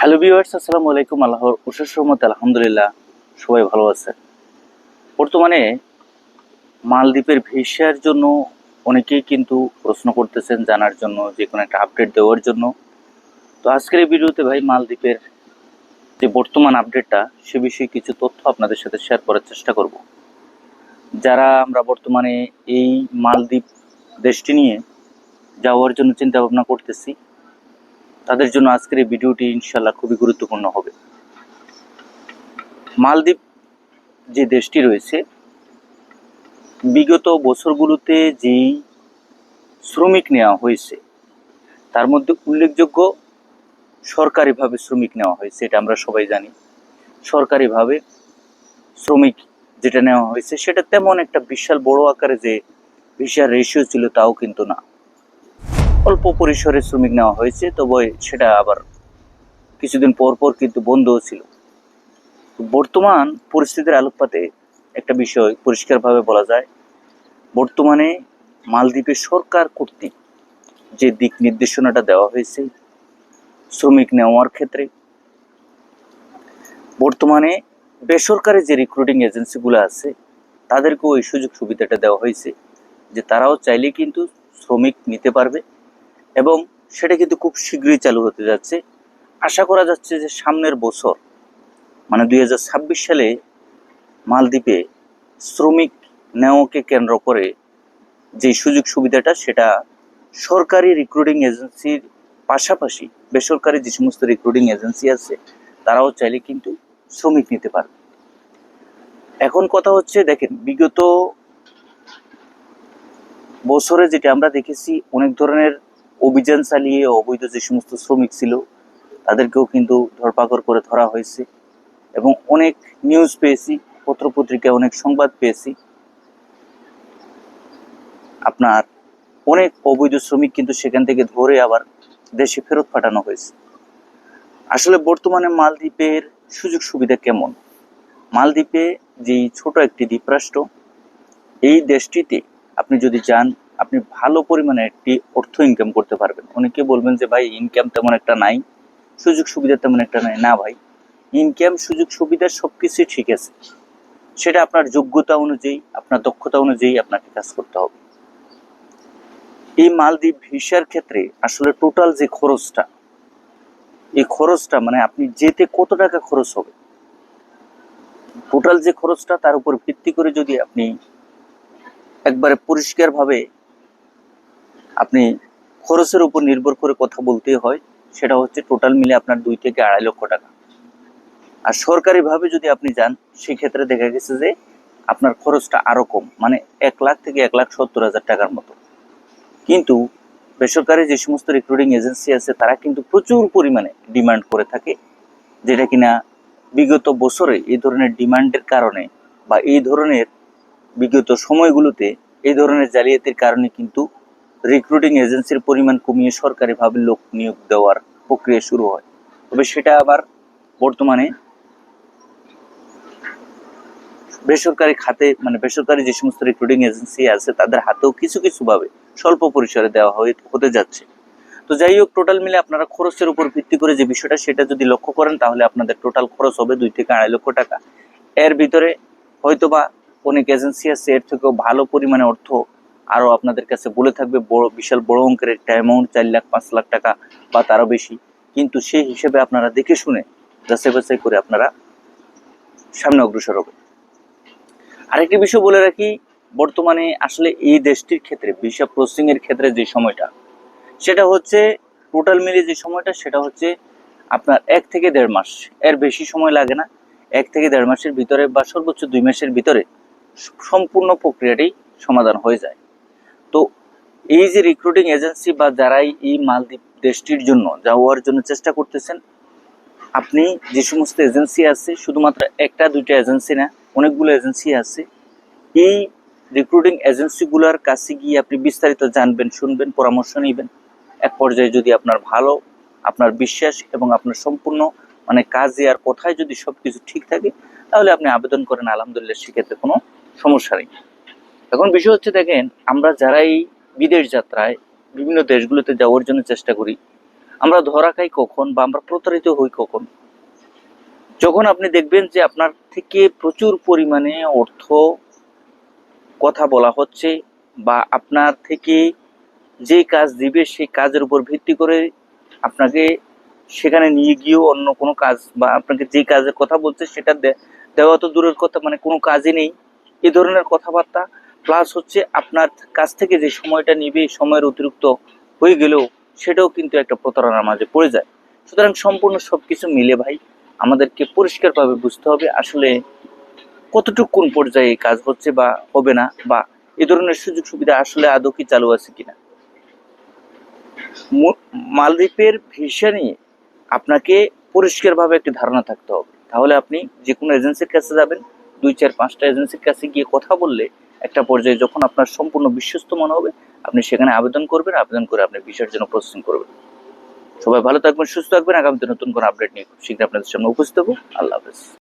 Hello viewers, আসসালামু আলাইকুম। আল্লাহর অশেষ রহমতে আলহামদুলিল্লাহ সবাই ভালো আছে। বর্তমানে মালদ্বীপের ভিসার জন্য অনেকেই কিন্তু প্রশ্ন করতেছেন, জানার জন্য, যে কোনো একটা আপডেট দেওয়ার জন্য। তো আজকের এই ভিডিওতে ভাই মালদ্বীপের যে বর্তমান আপডেটটা সে বিষয়ে কিছু তথ্য আপনাদের সাথে শেয়ার করার চেষ্টা করব। যারা আমরা বর্তমানে এই মালদ্বীপ দেশটি নিয়ে যাওয়ার জন্য চিন্তা ভাবনা করতেছি, তাদের জন্য আজকের এই ভিডিওটি ইনশাল্লাহ খুবই গুরুত্বপূর্ণ হবে। মালদ্বীপ যে দেশটি রয়েছে, বিগত বছরগুলোতে যেই শ্রমিক নেওয়া হয়েছে তার মধ্যে উল্লেখযোগ্য সরকারিভাবে শ্রমিক নেওয়া হয়েছে, এটা আমরা সবাই জানি। সরকারিভাবে শ্রমিক যেটা নেওয়া হয়েছে সেটা তেমন একটা বিশাল বড় আকারে যে ভিসার রেশিও ছিল তাও কিন্তু না। অল্প পরিসরে শ্রমিক নেওয়া হয়েছে, তবে সেটা আবার কিছুদিন পর পর কিন্তু বন্ধও ছিল। বর্তমান পরিস্থিতির আলোকপাতে একটা বিষয় পরিষ্কারভাবে বলা যায়, বর্তমানে মালদ্বীপের সরকার কর্তৃক যে দিক নির্দেশনাটা দেওয়া হয়েছে শ্রমিক নেওয়ার ক্ষেত্রে, বর্তমানে বেসরকারি যে রিক্রুটিং এজেন্সিগুলো আছে তাদেরকেও এই সুযোগ সুবিধাটা দেওয়া হয়েছে যে তারাও চাইলে কিন্তু শ্রমিক নিতে পারবে, এবং সেটা কিন্তু খুব শীঘ্রই চালু হতে যাচ্ছে। আশা করা যাচ্ছে যে সামনের বছর মানে 2026 সালে মালদ্বীপে শ্রমিক নেওয়াকে কেন্দ্র করে যে সুযোগ সুবিধাটা সেটা সরকারি রিক্রুটিং এজেন্সির পাশাপাশি বেসরকারি যে সমস্ত রিক্রুটিং এজেন্সি আছে তারাও চাইলে কিন্তু শ্রমিক নিতে পারবে। এখন কথা হচ্ছে, দেখেন, বিগত বছরে যেটা আমরা দেখেছি, অনেক ধরনের অভিযান চালিয়ে অবৈধ যে সমস্ত শ্রমিক ছিল তাদেরকেও কিন্তু ধরপাকড় করে ধরা হয়েছে, এবং অনেক নিউজ পেয়েছি, পত্রপত্রিকায় অনেক সংবাদ পেয়েছি, আপনার অনেক অবৈধ শ্রমিক কিন্তু সেখান থেকে ধরে আবার দেশে ফেরত পাঠানো হয়েছে। আসলে বর্তমানে মালদ্বীপের সুযোগ সুবিধা কেমন? মালদ্বীপে যেই ছোট একটি দ্বীপরাষ্ট্র, এই দেশটিতে আপনি যদি যান আপনি ভালো পরিমাণে একটি অর্থ ইনকাম করতে পারবেন। অনেকে বলবেন যে ভাই ইনকাম তেমন একটা নাই, সুযোগ সুবিধা তেমন একটা নাই। না ভাই, ইনকাম সুযোগ সুবিধা সবকিছু ঠিক আছে, সেটা আপনার যোগ্যতা অনুযায়ী, আপনার দক্ষতা অনুযায়ী আপনাকে কাজ করতে হবে। এই মালদ্বীপ ভিসার ক্ষেত্রে আসলে টোটাল যে খরচটা, এই খরচটা মানে আপনি যেতে কত টাকা খরচ হবে, টোটাল যে খরচটা তার উপর ভিত্তি করে যদি আপনি একবারে পরিষ্কারভাবে আপনি খরচের উপর নির্ভর করে কথা বলতে হয়, সেটা হচ্ছে টোটাল মিলে আপনার 2 থেকে 2.5 লক্ষ টাকা। আর সরকারিভাবে যদি আপনি যান সেক্ষেত্রে দেখা গেছে যে আপনার খরচটা আরো কম, মানে 1 লাখ থেকে 1,70,000 টাকার মতো। কিন্তু বেসরকারি যে সমস্ত রিক্রুটিং এজেন্সি আছে তারা কিন্তু প্রচুর পরিমাণে ডিমান্ড করে থাকে, যেটা কিনা বিগত বছরে এই ধরনের ডিমান্ডের কারণে বা এই ধরনের বিগত সময়গুলোতে এই ধরনের জালিয়াতির কারণে কিন্তু রিক্রুটিং এজেন্সির পরিমাণ কমিয়ে সরকারিভাবে লোক নিয়োগ দেওয়ার প্রক্রিয়া শুরু হয়। তবে সেটা আবার বর্তমানে বেসরকারি খাতে, মানে বেসরকারি যে সমস্ত রিক্রুটিং এজেন্সি আছে তাদের হাতেও কিছু কিছু ভাবে স্বল্প পরিসরে দেওয়া হতে যাচ্ছে। তো যাই হোক, টোটাল মিলে আপনারা খরচের উপর ভিত্তি করে যে বিষয়টা সেটা যদি লক্ষ্য করেন তাহলে আপনাদের টোটাল খরচ হবে 2 থেকে 2.5 লক্ষ টাকা। এর ভিতরে হয়তোবা অনেক এজেন্সি আছে এর থেকেও ভালো পরিমাণে অর্থ আরো আপনাদের কাছে বলে থাকবে, বড় বিশাল বড় অঙ্কের একটা অ্যামাউন্ট, 4 লাখ 5 লাখ টাকা বা তারও বেশি। কিন্তু সেই হিসেবে আপনারা দেখে শুনে যাচাই বাছাই করে আপনারা সামনে অগ্রসর হবেন। আরেকটি বিষয় বলে রাখি, বর্তমানে আসলে এই দেশটির ক্ষেত্রে ভিসা প্রসেসিং এর ক্ষেত্রে যে সময়টা, সেটা হচ্ছে টোটাল মিলে যে সময়টা সেটা হচ্ছে আপনার 1 থেকে 1.5 মাস, এর বেশি সময় লাগে না। 1 থেকে 1.5 মাসের ভিতরে বা সর্বোচ্চ 2 মাসের ভিতরে সম্পূর্ণ প্রক্রিয়াটি সমাধান হয়ে যায়। তো এই যে রিক্রুটিং এজেন্সি বা যারাই এই মালদ্বীপ দেশটির জন্য যাওয়ার জন্য চেষ্টা করতেছেন, আপনি যে সমস্ত এজেন্সি আছে, শুধুমাত্র একটা দুইটা এজেন্সি না, অনেকগুলো এজেন্সি আছে, এই রিক্রুটিং এজেন্সিগুলোর কাছে গিয়ে আপনি বিস্তারিত জানবেন, শুনবেন, পরামর্শ নেবেন। এক পর্যায়ে যদি আপনার ভালো, আপনার বিশ্বাস এবং আপনার সম্পূর্ণ মানে কাজে আর কথায় যদি সবকিছু ঠিক থাকে তাহলে আপনি আবেদন করেন, আলহামদুলিল্লাহ সেক্ষেত্রে কোনো সমস্যা নেই। এখন বিষয় হচ্ছে, দেখেন, আমরা যারা এই বিদেশ যাত্রায় বিভিন্ন দেশগুলোতে যাওয়ার জন্য চেষ্টা করি, আমরা ধরা খাই কখন বা আমরা প্রতারিত হই কখন? যখন আপনি দেখবেন যে আপনার থেকে প্রচুর পরিমাণে অর্থ কথা বলা হচ্ছে, বা আপনার থেকে যে কাজ দিবে সেই কাজের উপর ভিত্তি করে আপনাকে সেখানে নিয়ে গিয়েও অন্য কোনো কাজ, বা আপনাকে যে কাজের কথা বলছে সেটা দেওয়া তো দূরের কথা, মানে কোনো কাজই নেই, এই ধরনের কথাবার্তা। প্লাস হচ্ছে আপনার কাছ থেকে যে সময়টা নিবে, সময়ের অতিরিক্ত হয়ে গেলেও সেটাও কিন্তু একটা প্রতারণার মাঝে পড়ে যায়। সুতরাং সম্পূর্ণ সবকিছু মিলে ভাই আমাদেরকে পরিষ্কারভাবে বুঝতে হবে আসলে কতটুকু কোন পর্যায়ে কাজ হচ্ছে বা হবে না, বা এ ধরনের সুযোগ সুবিধা আসলে আদৌ কি চালু আছে কিনা। মালদ্বীপের ভিসা নিয়ে আপনাকে পরিষ্কারভাবে একটি ধারণা থাকতে হবে। তাহলে আপনি যে কোনো এজেন্সির কাছে যাবেন, 2, 4, 5টা এজেন্সির কাছে গিয়ে কথা বললে একটা পর্যায়ে যখন আপনার সম্পূর্ণ বিশ্বস্ত মনে হবে, আপনি সেখানে আবেদন করবেন, আবেদন করে আপনি ভিসার জন্য প্রসেসিং করবেন। সবাই ভালো থাকবেন, সুস্থ থাকবেন। আগামীতে নতুন কোনো আপডেট নিয়ে খুব শীঘ্রই আপনাদের সামনে উপস্থিত হবো। আল্লাহ হাফেজ।